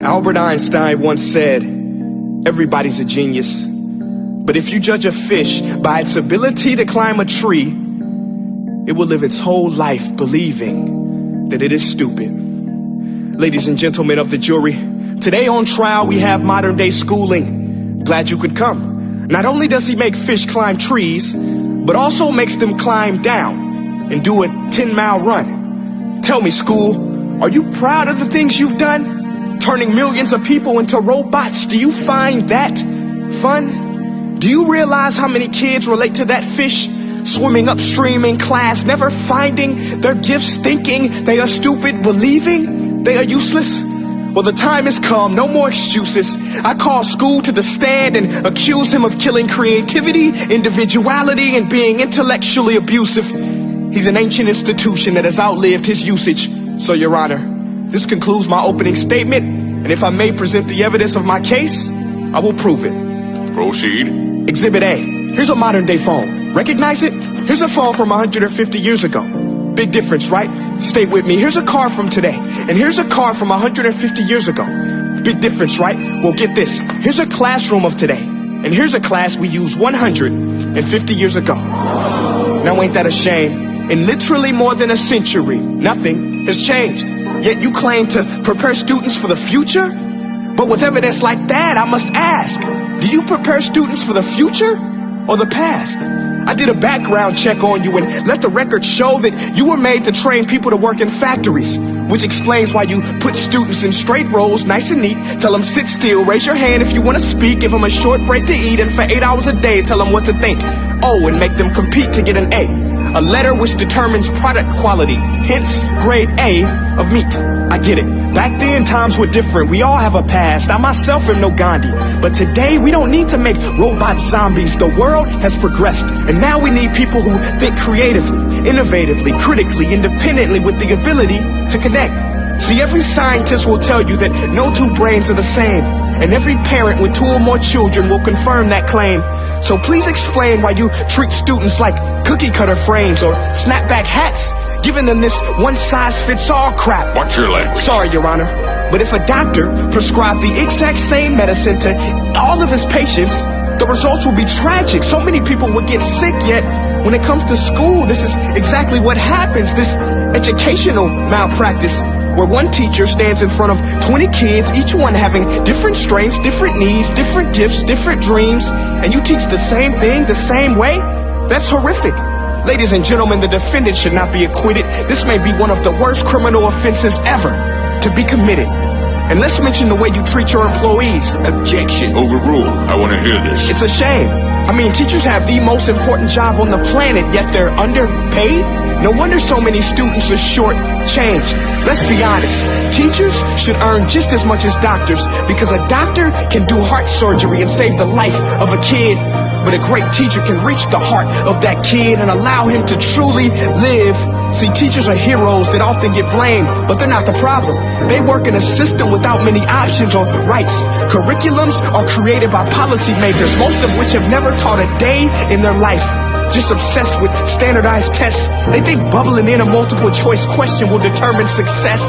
Albert Einstein once said, everybody's a genius. But if you judge a fish by its ability to climb a tree, it will live its whole life believing that it is stupid. Ladies and gentlemen of the jury, today on trial we have modern day schooling. Glad you could come. Not only does he make fish climb trees, but also makes them climb down and do a 10-mile run. Tell me, school, are you proud of the things you've done? Turning millions of people into robots, do you find that fun? Do you realize how many kids relate to that fish? Swimming upstream in class, never finding their gifts, thinking they are stupid, believing they are useless? Well, the time has come, no more excuses. I call school to the stand and accuse him of killing creativity, individuality, and being intellectually abusive. He's an ancient institution that has outlived his usage. So, Your Honor, this concludes my opening statement, and if I may present the evidence of my case, I will prove it. Proceed. Exhibit A. Here's a modern day phone. Recognize it? Here's a phone from 150 years ago. Big difference, right? Stay with me. Here's a car from today, and here's a car from 150 years ago. Big difference, right? Well, get this. Here's a classroom of today, and here's a class we used 150 years ago. Now, ain't that a shame? In literally more than a century, nothing has changed. Yet you claim to prepare students for the future? But with evidence like that, I must ask, do you prepare students for the future or the past? I did a background check on you and let the record show that you were made to train people to work in factories, which explains why you put students in straight rows, nice and neat, tell them sit still, raise your hand if you want to speak, give them a short break to eat, and for 8 hours a day, tell them what to think. Oh, and make them compete to get an A letter which determines product quality, hence grade A of meat. I get it. Back then, times were different. We all have a past. I myself am no Gandhi. But today, we don't need to make robot zombies. The world has progressed. And now we need people who think creatively, innovatively, critically, independently, with the ability to connect. See, every scientist will tell you that no two brains are the same. And every parent with 2 or more children will confirm that claim. So please explain why you treat students like cookie cutter frames or snapback hats, giving them this one-size-fits-all crap. Watch your language. Sorry, Your Honor, but if a doctor prescribed the exact same medicine to all of his patients, the results will be tragic. So many people would get sick, yet when it comes to school, this is exactly what happens, this educational malpractice, where one teacher stands in front of 20 kids, each one having different strengths, different needs, different gifts, different dreams, and you teach the same thing the same way? That's horrific. Ladies and gentlemen, the defendant should not be acquitted. This may be one of the worst criminal offenses ever to be committed. And let's mention the way you treat your employees. Objection. Overruled. I want to hear this. It's a shame. I mean, teachers have the most important job on the planet, yet they're underpaid? No wonder so many students are short-changed. Let's be honest. Teachers should earn just as much as doctors, because a doctor can do heart surgery and save the life of a kid. But a great teacher can reach the heart of that kid and allow him to truly live. See, teachers are heroes that often get blamed, but they're not the problem. They work in a system without many options or rights. Curriculums are created by policymakers, most of which have never taught a day in their life. Just obsessed with standardized tests. They think bubbling in a multiple choice question will determine success.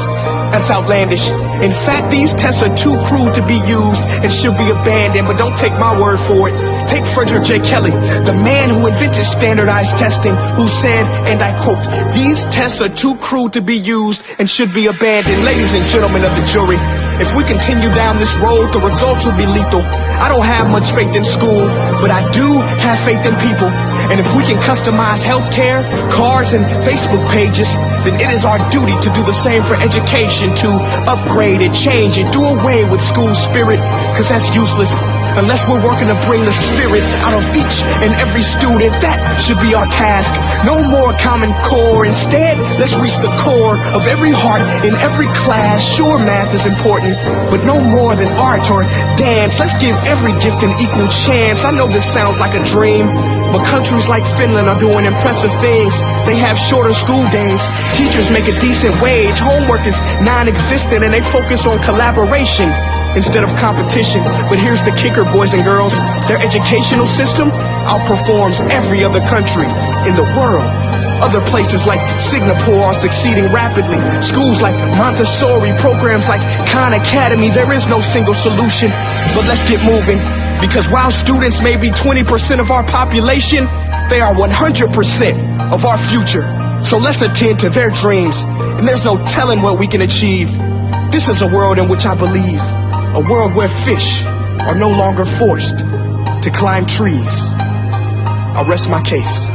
That's outlandish. In fact, these tests are too cruel to be used and should be abandoned, but don't take my word for it. Take Frederick J. Kelly, the man who invented standardized testing, who said, and I quote, "These tests are too cruel to be used and should be abandoned." Ladies and gentlemen of the jury, if we continue down this road, the results will be lethal. I don't have much faith in school, but I do have faith in people. And if we can customize healthcare, cars, and Facebook pages, then it is our duty to do the same for education, to upgrade it, change it, do away with school spirit, because that's useless. Unless we're working to bring the spirit out of each and every student, that should be our task. No more Common Core. Instead, let's reach the core of every heart in every class. Sure, math is important, but no more than art or dance. Let's give every gift an equal chance. I know this sounds like a dream, but countries like Finland are doing impressive things. They have shorter school days. Teachers make a decent wage. Homework is non-existent, and they focus on collaboration instead of competition. But here's the kicker, boys and girls. Their educational system outperforms every other country in the world. Other places like Singapore are succeeding rapidly. Schools like Montessori, programs like Khan Academy. There is no single solution, but let's get moving. Because while students may be 20% of our population, they are 100% of our future. So let's attend to their dreams, and there's no telling what we can achieve. This is a world in which I believe, a world where fish are no longer forced to climb trees. I'll rest my case.